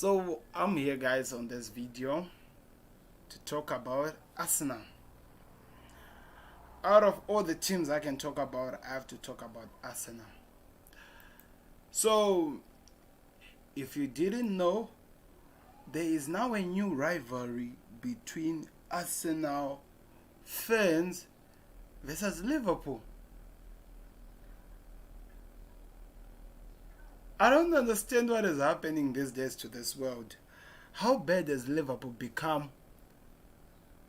So I'm here, guys, on this video to talk about Arsenal. Out of all the teams I can talk about, I have to talk about Arsenal. So if you didn't know, there is now a new rivalry between Arsenal fans versus Liverpool. I don't understand what is happening these days to this world. How bad has Liverpool become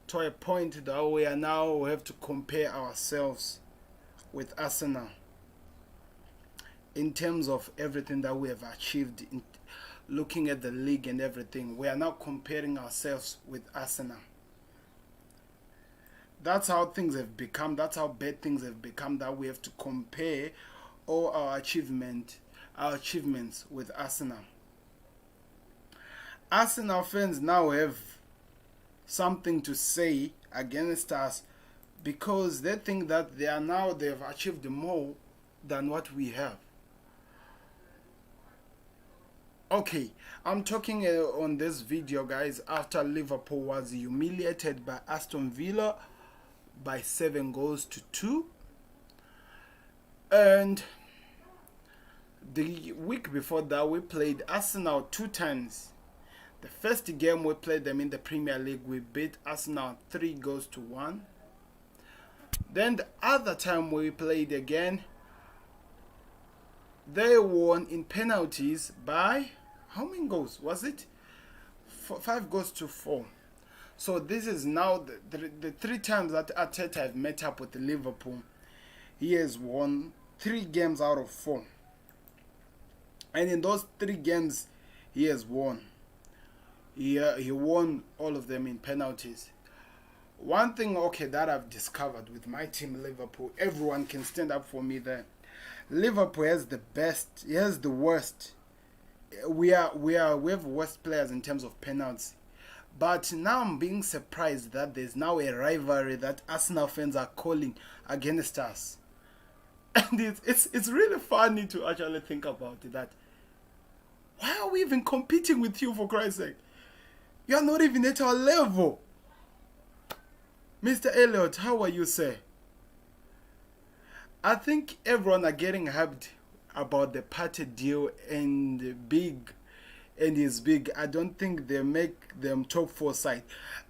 to a point that we have to compare ourselves with Arsenal in terms of everything that we have achieved in looking at the league and everything. We are now comparing ourselves with Arsenal. That's how things have become. That's how bad things have become, that we have to compare all our achievements with Arsenal. Arsenal fans now have something to say against us because they think that they've achieved more than what we have. Okay, I'm talking on this video, guys, after Liverpool was humiliated by Aston Villa by 7-2, and the week before that we played Arsenal 2 times. The first game we played them in the Premier League, we beat Arsenal 3-1. Then the other time we played again, they won in penalties by, how many goals was it? 5-4. So this is now the 3 times that Arteta have met up with Liverpool. He has won 3 games out of 4. And in those 3 games he has won, he won all of them in penalties. One thing, okay, that I've discovered with my team Liverpool, everyone can stand up for me there. Liverpool has the best, he has the worst. We have worst players in terms of penalties. But now I'm being surprised that there's now a rivalry that Arsenal fans are calling against us. And it's really funny to actually think about it, that why are we even competing with you, for Christ's sake? You are not even at our level. Mr. Elliot, how are you, sir? I think everyone are getting hyped about the party deal and is big. I don't think they make them top 4 side.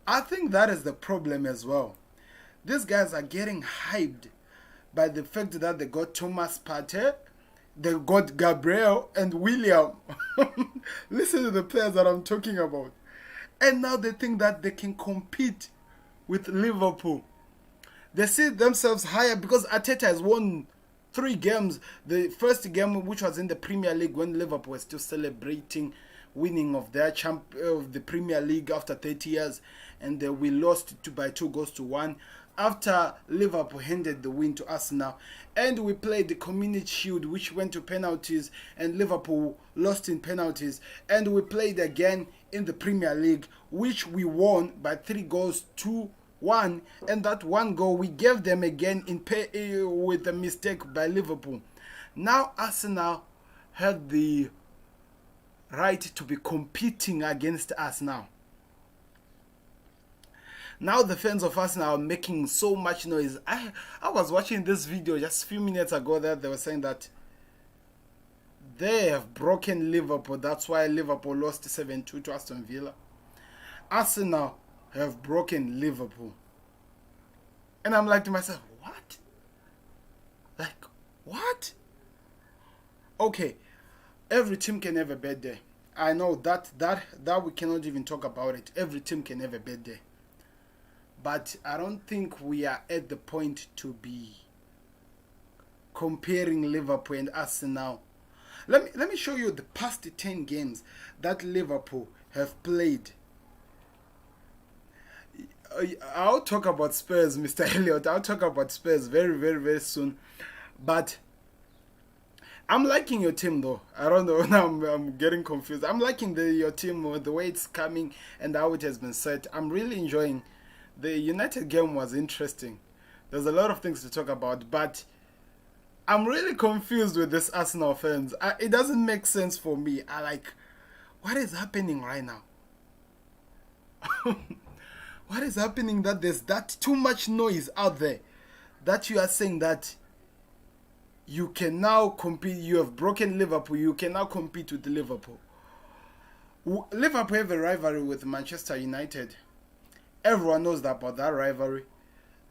I think that is the problem as well. These guys are getting hyped by the fact that they got Thomas Partey, they got Gabriel and William. Listen to the players that I'm talking about. And now they think that they can compete with Liverpool. They see themselves higher because Arteta has won 3 games. The first game, which was in the Premier League, when Liverpool was still celebrating winning of their of the Premier League after 30 years, and we lost by 2-1 after Liverpool handed the win to Arsenal. And we played the Community Shield, which went to penalties, and Liverpool lost in penalties. And we played again in the Premier League, which we won by 3-1. And that 1 goal we gave them again with a mistake by Liverpool. Now Arsenal had the right to be competing against us now. Now the fans of Arsenal are making so much noise. I was watching this video just a few minutes ago that they were saying that they have broken Liverpool. That's why Liverpool lost 7-2 to Aston Villa. Arsenal have broken Liverpool. And I'm like to myself, what? Like, what? Okay, every team can have a bad day. I know that we cannot even talk about it. Every team can have a bad day. But I don't think we are at the point to be comparing Liverpool and Arsenal. Let me show you the past 10 games that Liverpool have played. I'll talk about Spurs, Mr. Elliot. I'll talk about Spurs very, very, very soon. But I'm liking your team, though. I don't know. Now I'm getting confused. I'm liking your team, the way it's coming and how it has been set. I'm really enjoying. The United game was interesting. There's a lot of things to talk about, but I'm really confused with this Arsenal fans. It doesn't make sense for me. What is happening right now? What is happening that there's that too much noise out there that you are saying that you can now compete, you have broken Liverpool, you can now compete with Liverpool. Liverpool have a rivalry with Manchester United. Everyone knows that about that rivalry.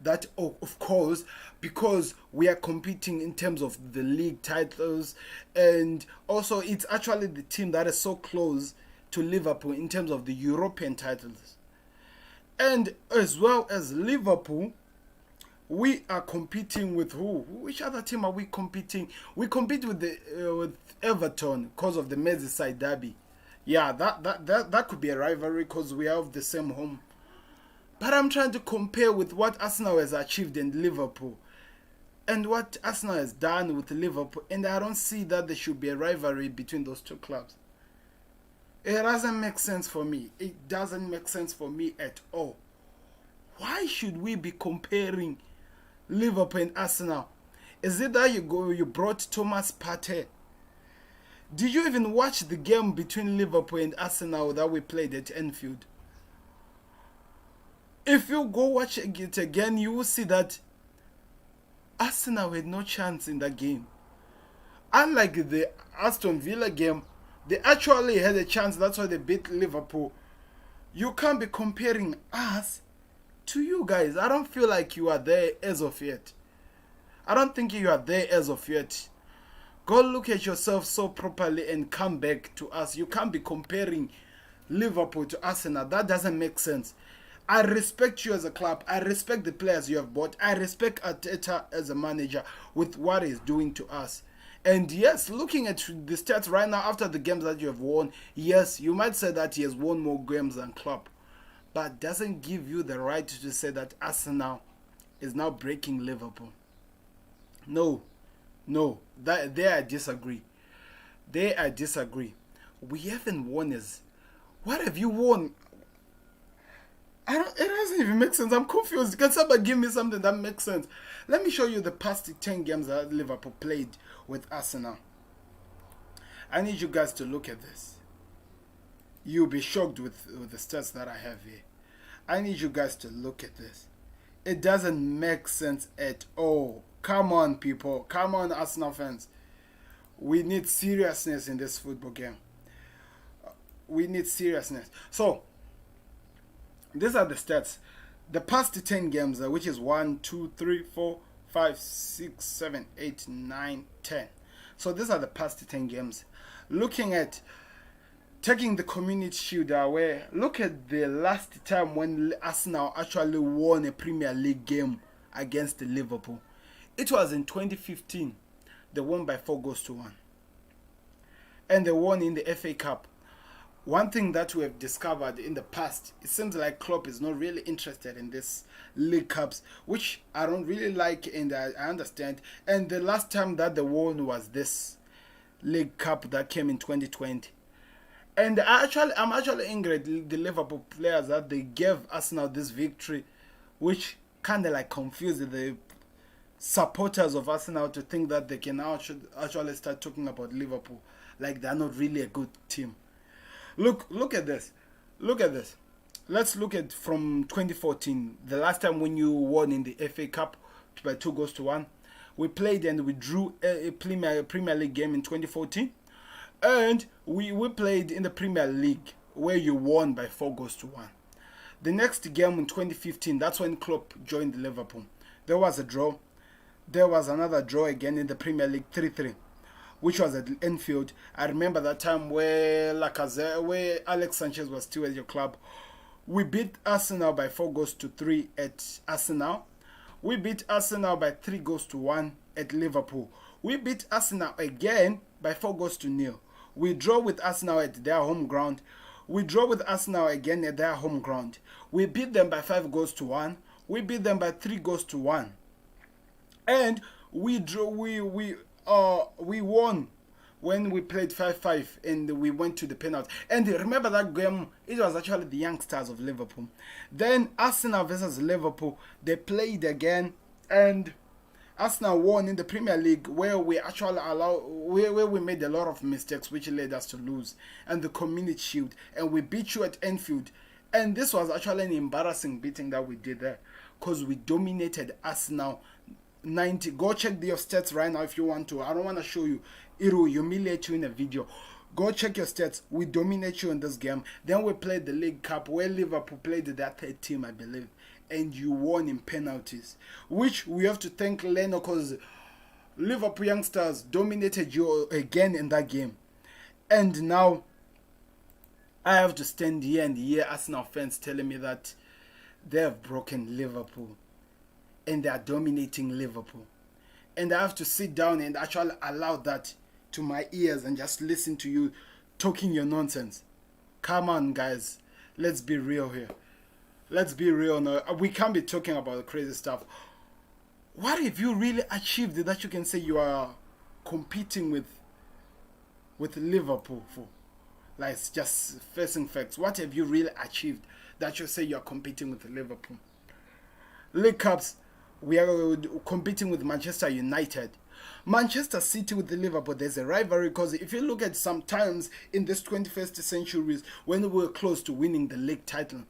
That, oh, of course, because we are competing in terms of the league titles, and also it's actually the team that is so close to Liverpool in terms of the European titles. And as well as Liverpool, we are competing with who? Which other team are we competing? We compete with Everton because of the Merseyside derby. Yeah, that could be a rivalry because we have the same home. But I'm trying to compare with what Arsenal has achieved in Liverpool and what Arsenal has done with Liverpool, and I don't see that there should be a rivalry between those two clubs. It doesn't make sense for me. It doesn't make sense for me at all. Why should we be comparing Liverpool and Arsenal? Is it that you brought Thomas Partey? Did you even watch the game between Liverpool and Arsenal that we played at Anfield? If you go watch it again, you will see that Arsenal had no chance in that game. Unlike the Aston Villa game, they actually had a chance. That's why they beat Liverpool. You can't be comparing us to you guys. I don't feel like you are there as of yet. I don't think you are there as of yet. Go look at yourself so properly and come back to us. You can't be comparing Liverpool to Arsenal. That doesn't make sense. I respect you as a club. I respect the players you have bought. I respect Arteta as a manager with what he's doing to us. And yes, looking at the stats right now after the games that you have won, yes, you might say that he has won more games than Klopp. But doesn't give you the right to say that Arsenal is now breaking Liverpool. No. There I disagree. We haven't won as... What have you won? It doesn't even make sense. I'm confused. Can somebody give me something that makes sense? Let me show you the past 10 games that Liverpool played with Arsenal. I need you guys to look at this. You'll be shocked with the stats that I have here. I need you guys to look at this. It doesn't make sense at all. Come on, people. Come on, Arsenal fans. We need seriousness in this football game. We need seriousness. So, these are the stats. The past 10 games, which is 1, 2, 3, 4, 5, 6, 7, 8, 9, 10. So these are the past 10 games. Looking at taking the Community Shield away, look at the last time when Arsenal actually won a Premier League game against Liverpool. It was in 2015. They won by 4-1. And they won in the FA Cup. One thing that we have discovered in the past, it seems like Klopp is not really interested in this League Cups, which I don't really like and I understand. And the last time that they won was this League Cup that came in 2020. And I'm actually angry at the Liverpool players that they gave Arsenal this victory, which kind of like confused the supporters of Arsenal to think that they can now actually start talking about Liverpool like they're not really a good team. Look at this. Let's look at from 2014, the last time when you won in the FA Cup by 2-1. We played and we drew a Premier League game in 2014. And we played in the Premier League where you won by 4-1. The next game in 2015, that's when Klopp joined Liverpool. There was a draw. There was another draw again in the Premier League, 3-3. Which was at Anfield. I remember that time where Alex Sanchez was still at your club. We beat Arsenal by 4-3 at Arsenal. We beat Arsenal by 3-1 at Liverpool. We beat Arsenal again by 4-0. We draw with Arsenal at their home ground. We draw with Arsenal again at their home ground. We beat them by 5-1. We beat them by 3-1. And we won when we played 5-5 and we went to the penalty. And remember that game, it was actually the youngsters of Liverpool. Then Arsenal versus Liverpool, they played again and Arsenal won in the Premier League, where we actually where we made a lot of mistakes which led us to lose, and the Community Shield, and we beat you at Anfield. And this was actually an embarrassing beating that we did there, because we dominated Arsenal 90. Go check your stats right now if you want to. I don't want to show you. It will humiliate you in a video. Go check your stats. We dominate you in this game. Then we played the League Cup, where Liverpool played that third team, I believe, and you won in penalties, which we have to thank Leno, because Liverpool youngsters dominated you again in that game. And now I have to stand here and hear Arsenal fans telling me that they have broken Liverpool and they are dominating Liverpool. And I have to sit down and actually allow that to my ears and just listen to you talking your nonsense. Come on, guys. Let's be real here. Let's be real now. We can't be talking about crazy stuff. What have you really achieved that you can say you are competing with Liverpool for? Like, it's just facing facts. What have you really achieved that you say you are competing with Liverpool? League Cups, we are competing with Manchester United. Manchester City with the Liverpool, there's a rivalry, because if you look at sometimes in this 21st century, when we were close to winning the league title,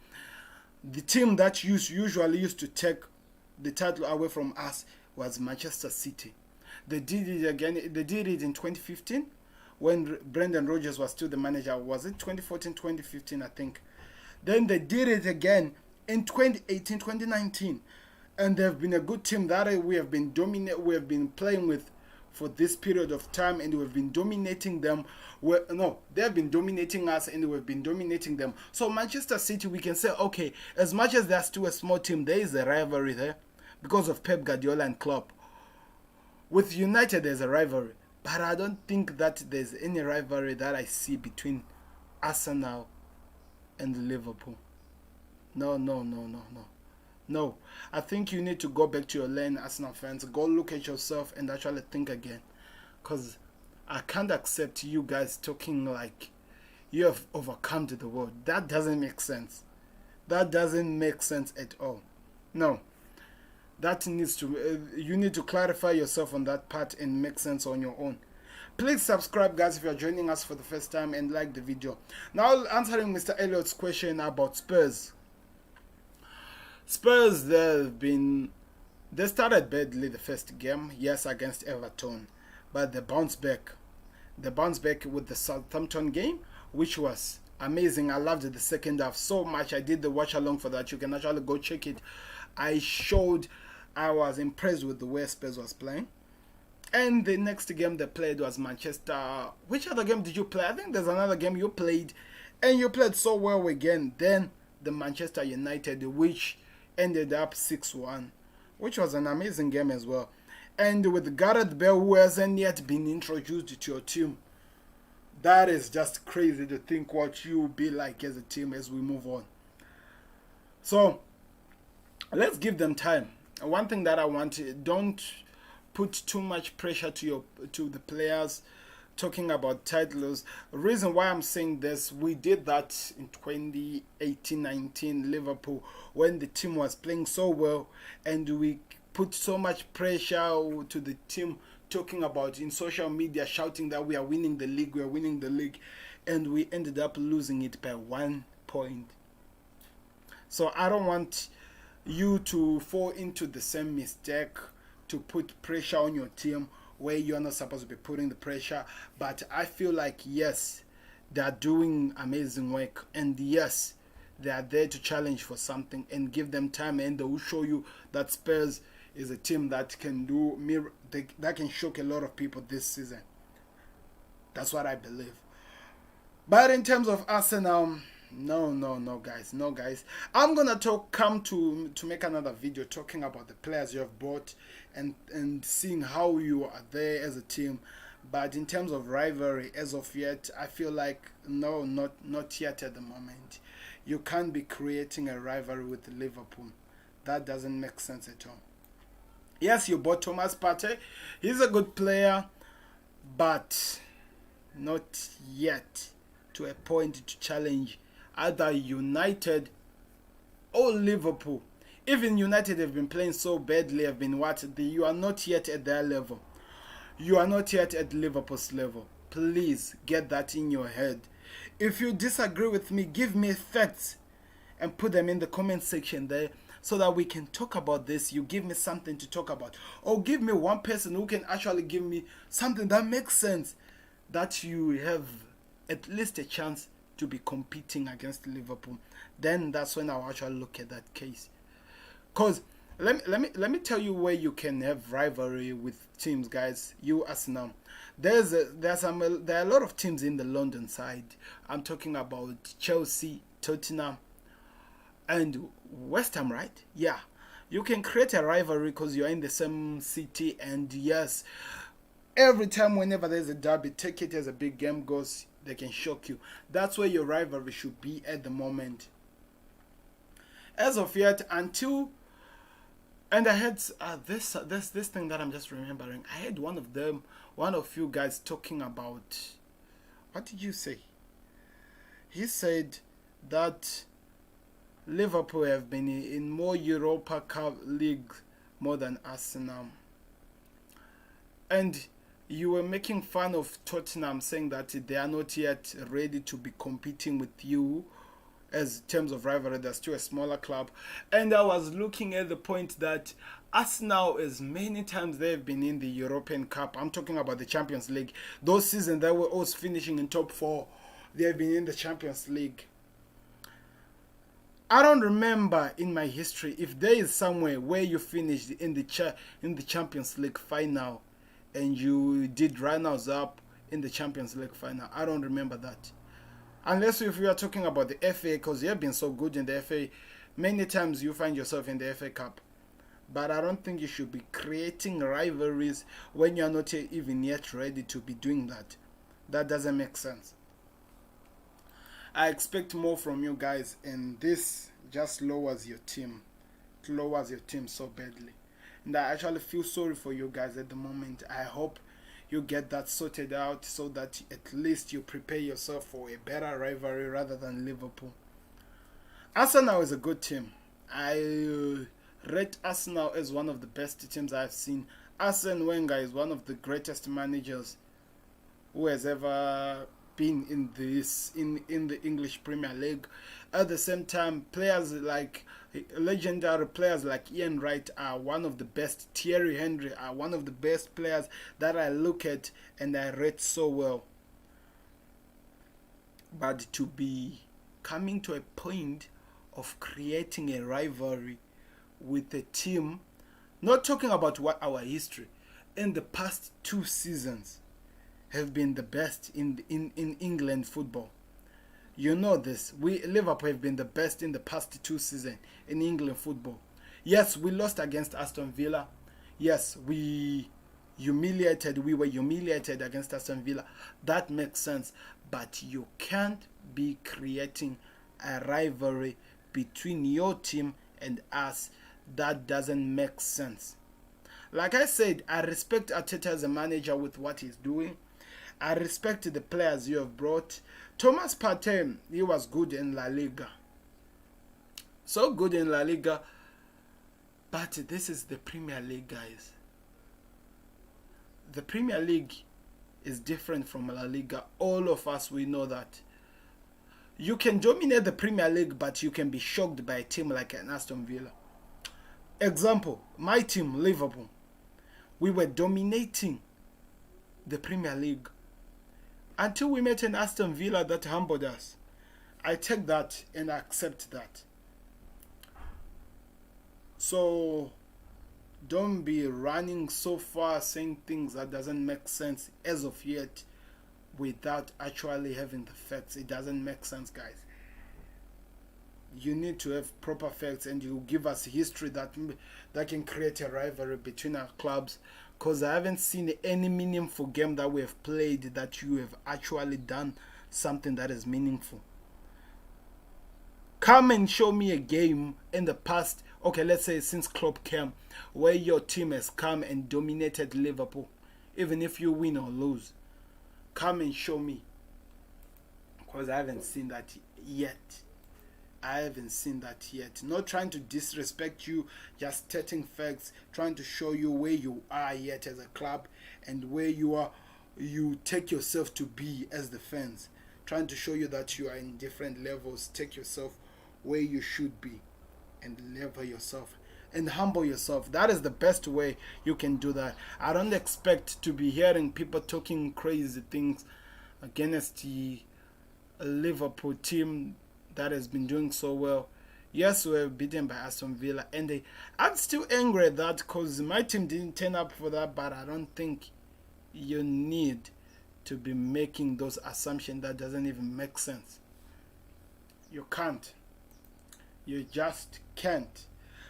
the team that usually used to take the title away from us was Manchester City. They did it again. They did it in 2015 when Brendan Rodgers was still the manager. Was it 2014, 2015, I think? Then they did it again in 2018, 2019. And they've been a good team that we have been playing with for this period of time, and we've been dominating them. They've been dominating us, and we've been dominating them. So Manchester City, we can say, okay, as much as they're still a small team, there is a rivalry there because of Pep Guardiola and Klopp. With United, there's a rivalry, but I don't think that there's any rivalry that I see between Arsenal and Liverpool. No. No, I think you need to go back to your lane, Arsenal fans. Go look at yourself and actually think again. Because I can't accept you guys talking like you have overcome the world. That doesn't make sense. That doesn't make sense at all. No. That needs to, you need to clarify yourself on that part and make sense on your own. Please subscribe, guys, if you are joining us for the first time, and like the video. Now, answering Mr. Elliott's question about Spurs. Spurs, they started badly the first game, yes, against Everton, but they bounced back. They bounced back with the Southampton game, which was amazing. I loved the second half so much. I did the watch along for that. You can actually go check it. I was impressed with the way Spurs was playing. And the next game they played was Manchester. Which other game did you play? I think there's another game you played, and you played so well again. Then the Manchester United, which ended up 6-1, which was an amazing game as well. And with Gareth Bale, who hasn't yet been introduced to your team, that is just crazy to think what you will be like as a team as we move on. So let's give them time. One thing that I want, don't put too much pressure to the players talking about titles. The reason why I'm saying this, we did that in 2018-19 Liverpool when the team was playing so well, and we put so much pressure to the team, talking about in social media, shouting that we are winning the league, and we ended up losing it by 1 point. So I don't want you to fall into the same mistake, to put pressure on your team where you're not supposed to be putting the pressure. But I feel like, yes, they are doing amazing work, and yes, they are there to challenge for something, and give them time, and they will show you that Spurs is a team that can that can shock a lot of people this season. That's what I believe. But in terms of Arsenal, no guys. I'm gonna come to make another video talking about the players you have bought and seeing how you are there as a team. But in terms of rivalry, as of yet, I feel like no, not yet at the moment. You can't be creating a rivalry with Liverpool. That doesn't make sense at all. Yes, you bought Thomas Partey. He's a good player, but not yet to a point to challenge either United or Liverpool Even United have been playing so badly, have been what? You are not yet at their level. You are not yet at Liverpool's level. Please get that in your head. If you disagree with me, give me facts and put them in the comment section there so that we can talk about this. You give me something to talk about. Or give me one person who can actually give me something that makes sense, that you have at least a chance to be competing against Liverpool. Then that's when I'll actually look at that case. Because let me tell you where you can have rivalry with teams, guys. You Arsenal. There are a lot of teams in the London side. I'm talking about Chelsea, Tottenham, and West Ham, right? Yeah. You can create a rivalry because you're in the same city, and yes, every time whenever there's a derby, take it as a big game goes, they can shock you. That's where your rivalry should be at the moment. As of yet, until, and I had this thing that I'm just remembering. I had one of you guys talking about, what did you say? He said that Liverpool have been in more Europa Cup leagues more than Arsenal. And you were making fun of Tottenham, saying that they are not yet ready to be competing with you as terms of rivalry. They're still a smaller club. And I was looking at the point that Arsenal, as many times they've been in the European Cup, I'm talking about the Champions League. Those seasons they were always finishing in top 4. They've been in the Champions League. I don't remember in my history if there is somewhere where you finished in the Champions League final and you did runners up in the Champions League final. I don't remember that. Unless if you are talking about the FA, because you have been so good in the FA, many times you find yourself in the FA Cup. But I don't think you should be creating rivalries when you are not even yet ready to be doing that. That doesn't make sense. I expect more from you guys, and this just lowers your team. It lowers your team so badly. And I actually feel sorry for you guys at the moment. I hope you get that sorted out so that at least you prepare yourself for a better rivalry rather than Liverpool. Arsenal is a good team. I rate Arsenal as one of the best teams I've seen. Arsene Wenger is one of the greatest managers who has ever been in the English Premier League. At the same time, legendary players like Ian Wright are one of the best. Thierry Henry are one of the best players that I look at and I rate so well. But to be coming to a point of creating a rivalry with a team, not talking about what our history, in the past 2 seasons have been the best in England football. You know this. Liverpool have been the best in the past 2 seasons in England football. Yes, we lost against Aston Villa. Yes, we were humiliated against Aston Villa. That makes sense. But you can't be creating a rivalry between your team and us. That doesn't make sense. Like I said, I respect Arteta as a manager with what he's doing. I respect the players you have brought. Thomas Partey, he was good in La Liga. So good in La Liga. But this is the Premier League, guys. The Premier League is different from La Liga. All of us, we know that. You can dominate the Premier League, but you can be shocked by a team like an Aston Villa. Example, my team, Liverpool. We were dominating the Premier League until we met an Aston Villa that humbled us. I take that and I accept that. So don't be running so far saying things that doesn't make sense as of yet without actually having the facts. It doesn't make sense, guys. You need to have proper facts, and you give us history that can create a rivalry between our clubs. Because I haven't seen any meaningful game that we have played that you have actually done something that is meaningful. Come and show me a game in the past, okay, let's say since Klopp came, where your team has come and dominated Liverpool, even if you win or lose. Come and show me. Because I haven't seen that yet. I haven't seen that yet. Not trying to disrespect you, just stating facts, trying to show you where you are yet as a club and where you take yourself to be as the fans. Trying to show you that you are in different levels. Take yourself where you should be and level yourself and humble yourself. That is the best way you can do that. I don't expect to be hearing people talking crazy things against the Liverpool team that has been doing so well. Yes, we were beaten by Aston Villa, and I'm still angry at that because my team didn't turn up for that. But I don't think you need to be making those assumptions that doesn't even make sense. You can't. You just can't.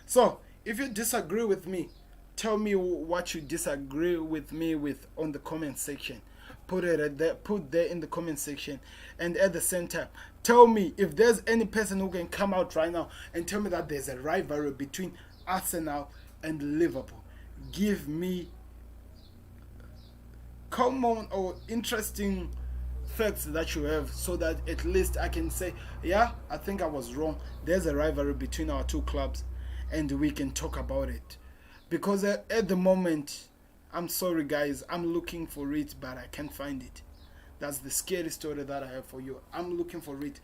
So, if you disagree with me, tell me what you disagree with me with on the comment section. Put it there, put there in the comment section, and at the same time, tell me if there's any person who can come out right now and tell me that there's a rivalry between Arsenal and Liverpool. Give me common or interesting facts that you have so that at least I can say, yeah, I think I was wrong. There's a rivalry between our two clubs and we can talk about it. Because at the moment, I'm sorry guys, I'm looking for it but I can't find it. That's the scary story that I have for you. I'm looking for it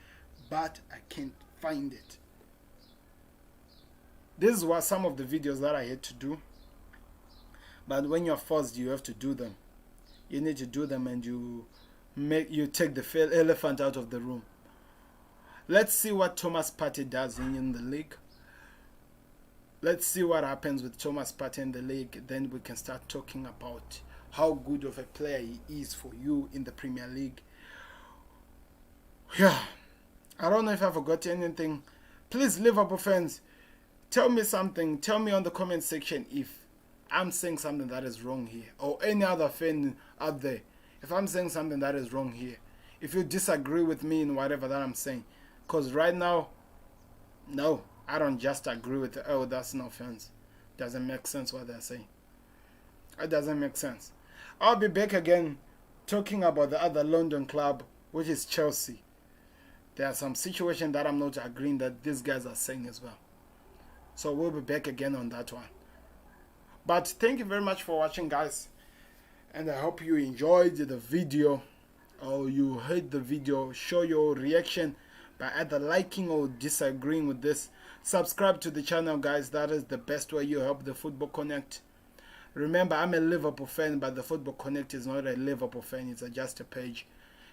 but I can't find it. This was some of the videos that I had to do. But when you're forced, you have to do them. You need to do them and you take the elephant out of the room. Let's see what Thomas Partey does in the league. Let's see what happens with Thomas Partey in the league. Then we can start talking about how good of a player he is for you in the Premier League. Yeah, I don't know if I forgot anything. Please, Liverpool fans, tell me something. Tell me on the comment section if I'm saying something that is wrong here, or any other fan out there. If I'm saying something that is wrong here, if you disagree with me in whatever that I'm saying, because right now, no, I don't just agree with it. Oh, that's no offense. Doesn't make sense what they're saying. It doesn't make sense. I'll be back again talking about the other London club, which is Chelsea. There are some situations that I'm not agreeing that these guys are saying as well. So we'll be back again on that one. But thank you very much for watching, guys. And I hope you enjoyed the video or you heard the video. Show your reaction by either liking or disagreeing with this. Subscribe to the channel, guys. That is the best way you help the Football Connect. Remember, I'm a Liverpool fan, but the Football Connect is not a Liverpool fan. It's just a page.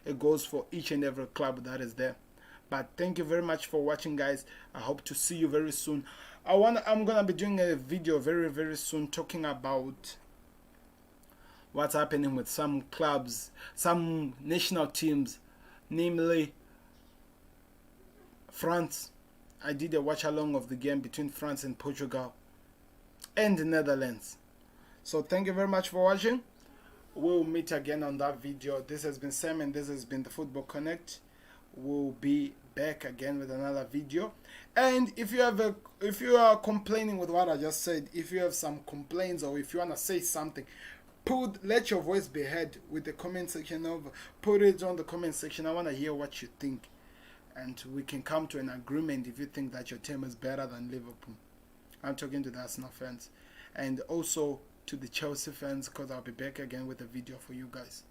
It goes for each and every club that is there. But thank you very much for watching, guys. I hope to see you very soon. I'm gonna be doing a video very, very soon talking about what's happening with some clubs, some national teams, namely France. I did a watch along of the game between France and Portugal and the Netherlands. So thank you very much for watching. We'll meet again on that video. This has been Sam and this has been the Football Connect. We'll be back again with another video. And if you are complaining with what I just said, if you have some complaints or if you want to say something, let your voice be heard with the comment section put it on the comment section. I want to hear what you think, and we can come to an agreement if you think that your team is better than Liverpool. I'm talking to the Arsenal fans and also to the Chelsea fans, because I'll be back again with a video for you guys.